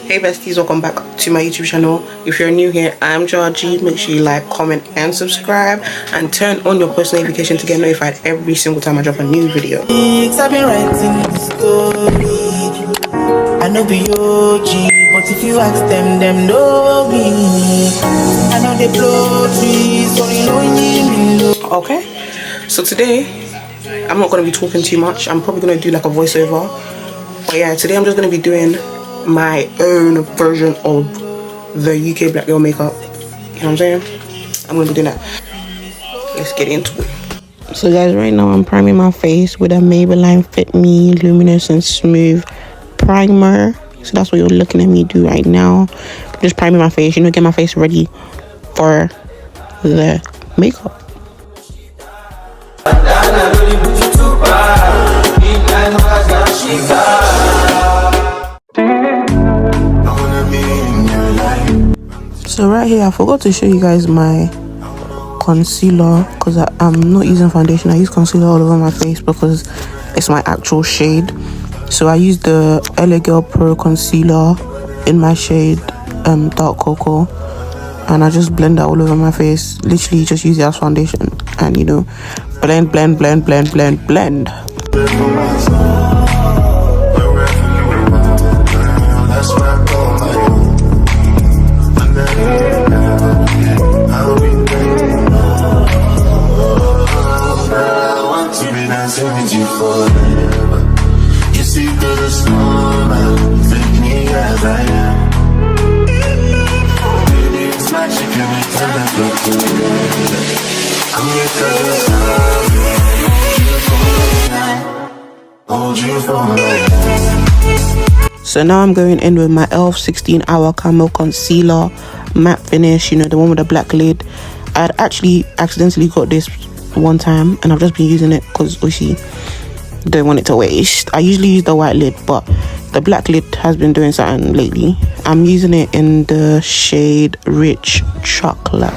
Hey besties, welcome back to my YouTube channel. If you're new here, I'm Jaji. Make sure you like, comment and subscribe and turn on your post notification to get notified every single time I drop a new video. I've been writing the story. I know be OG, but if you ask them know me. I know they blow trees, so you know me. Okay, so today I'm not going to be talking too much. I'm probably going to do like a voiceover. But yeah, today I'm just going to be doing my own version of the UK black girl makeup. You know what I'm saying? I'm going to be doing that. Let's get into it. So guys, right now I'm priming my face with a Maybelline Fit Me Luminous and Smooth primer. So that's what you're looking at me do right now. I'm just priming my face, get my face ready for the makeup. So right here I forgot to show you guys my concealer because I'm not using foundation. I use concealer all over my face because it's my actual shade. So I use the LA Girl Pro concealer in my shade dark cocoa, and I just blend that all over my face. Literally just use it as foundation and blend. So now I'm going in with my e.l.f. 16-hour Camo Concealer matte finish, the one with the black lid. I had actually accidentally got this one time and I've just been using it because obviously don't want it to waste. I usually use the white lid, but the black lid has been doing something lately. I'm using it in the shade Rich Chocolate,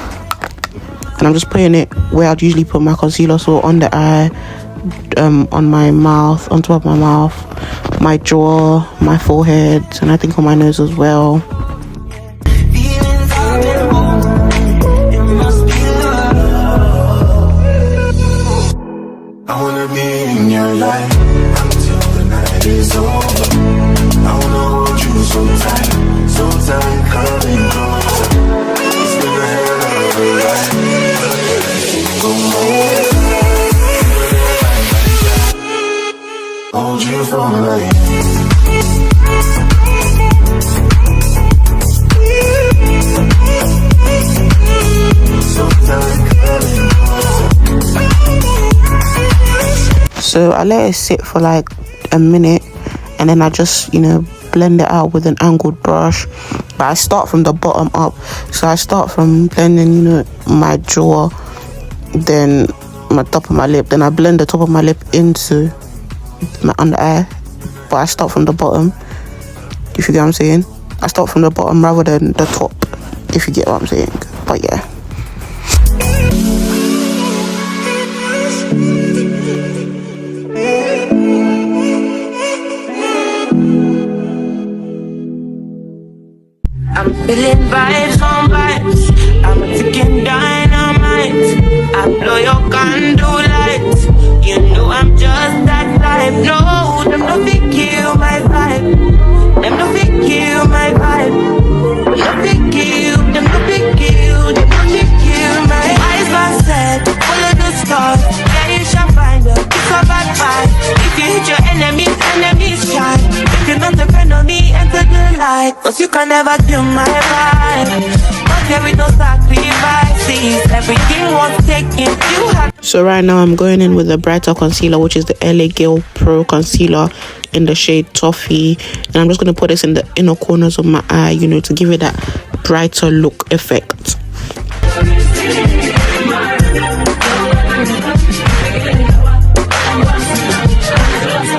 and I'm just putting it where I'd usually put my concealer, so on the eye, on my mouth, on top of my mouth, my jaw, my forehead, and I think on my nose as well. I wanna be in your life until the night is over. I wanna hold you so tight, coming closer. It's been a hell of a ride, go more. Hold you for life. So I let it sit for like a minute and then I just blend it out with an angled brush, but I start from the bottom up. So I start from blending my jaw, then my top of my lip, then I blend the top of my lip into my under eye, but I start from the bottom, if you get what I'm saying. I start from the bottom rather than the top, if you get what I'm saying. But yeah, I'm feeling vibes on vibes. I'm a ticking dynamite. I blow your candle lights. I'm just that type. No, them no fit kill my vibe. Them no fit kill my vibe. No fit kill. Them no fit kill. Them no fit kill my eyes. My set, follow the stars. Yeah, you shall find her. It's a bad vibe. If you hit your enemies shine. If you're not depend on me, enter the light. Cause you can never kill my vibe. But there is no sacrifices. Everything was taken. You have. so right now I'm going in with a brighter concealer, which is the LA Girl Pro concealer in the shade Toffee, and I'm just going to put this in the inner corners of my eye, to give it that brighter look effect.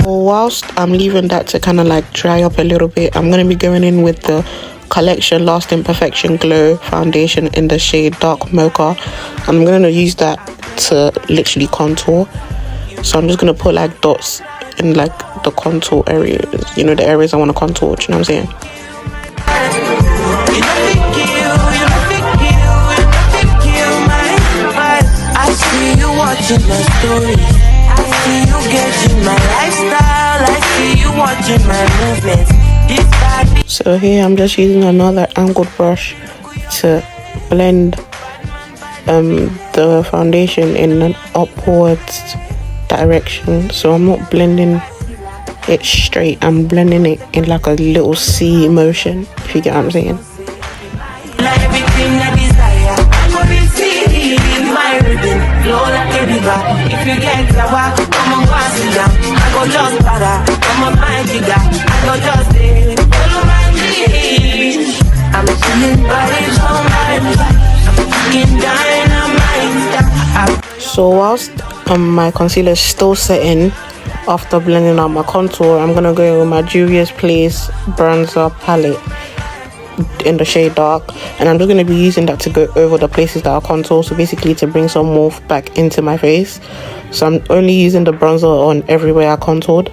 Whilst I'm leaving that to kind of like dry up a little bit, I'm going to be going in with the Collection Lasting Perfection Glow foundation in the shade Dark Mocha. I'm going to use that to literally contour. So I'm just going to put like dots in like the contour areas, the areas I want to contour, you know what I'm saying? You know they kill, you know they kill, you know they kill my vibe. I see you watching my stories. I see you getting my lifestyle. I see you watching my movements. This body. So here I'm just using another angled brush to blend the foundation in an upwards direction. So I'm not blending it straight, I'm blending it in like a little C motion, if you get what I'm saying. Like everything I desire, I go receive my rhythm, flow like a river. If you get a walk, come on, go and sit down. I go just para, come on, my jigger. I go just follow my lead. I'm feeling bodies on my I'm fucking dynamite. So whilst my concealer is still setting, after blending out my contour, I'm gonna go with my Juvia's Place bronzer palette in the shade dark, and I'm just going to be using that to go over the places that are contour, so basically to bring some morph back into my face. So I'm only using the bronzer on everywhere I contoured.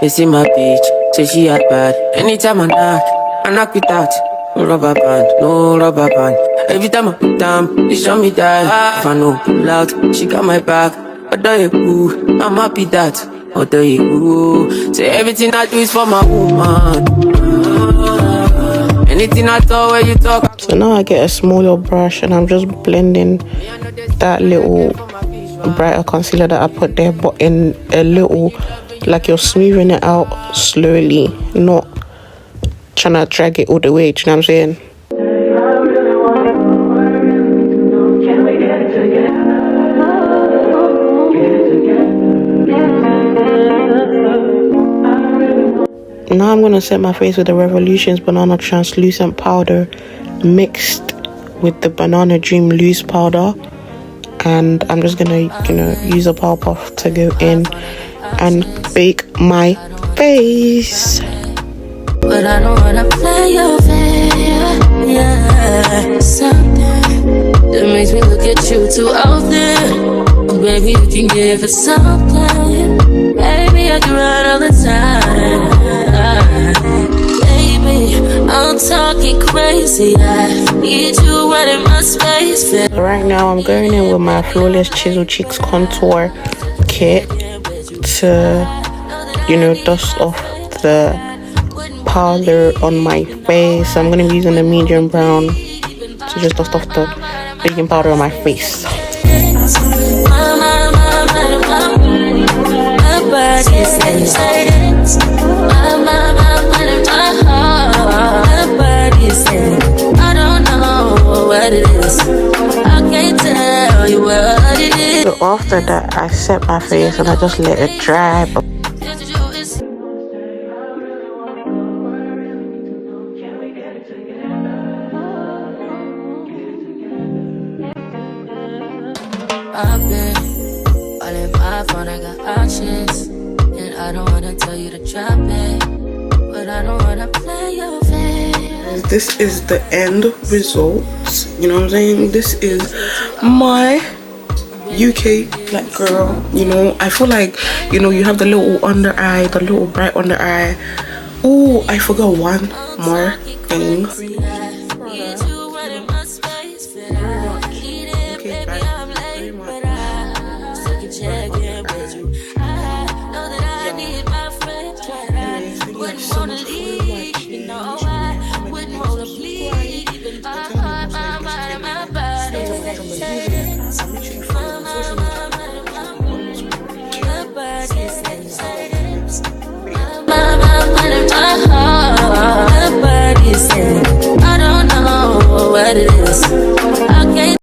You see my bitch, say she had bad. Anytime I knock it out. No rubber band, no rubber band. Every time I put down, they show me that. If I know pull out, she got my back. Although you cool, I'm happy that. Although you cool, say everything I do is for my woman. Anything I talk where you talk. So now I get a smaller brush and I'm just blending that little brighter concealer that I put there, but in a little, like you're smoothing it out slowly, not trying to drag it all the way. Do you know what I'm saying? Now I'm gonna set my face with the Revolutions Banana Translucent Powder mixed with the Banana Dream Loose Powder, and I'm just gonna, use a powder puff to go in and bake my face. But I don't wanna play your fair, yeah. Something that makes me look at you too often. Oh, baby, you can give it something. Baby, I can run all the time. Baby, I'm talking crazy. I need you right in my space. So right now I'm going in with my Flawless Chisel Cheeks Contour Kit to, dust off the powder on my face. I'm gonna be using the medium brown to just dust off the baking powder on my face. I don't know what it is. I can't tell you what it is. So after that, I set my face and I just let it dry. I've been all in my phone, I got options, and I don't wanna tell you to drop it, but I don't wanna play your face. This is the end result. You know what I'm saying? This is my UK black girl. I feel like you have the little under eye, the little bright under eye. Oh, I forgot one more thing. Wanna leave, I wouldn't wanna bleed, even though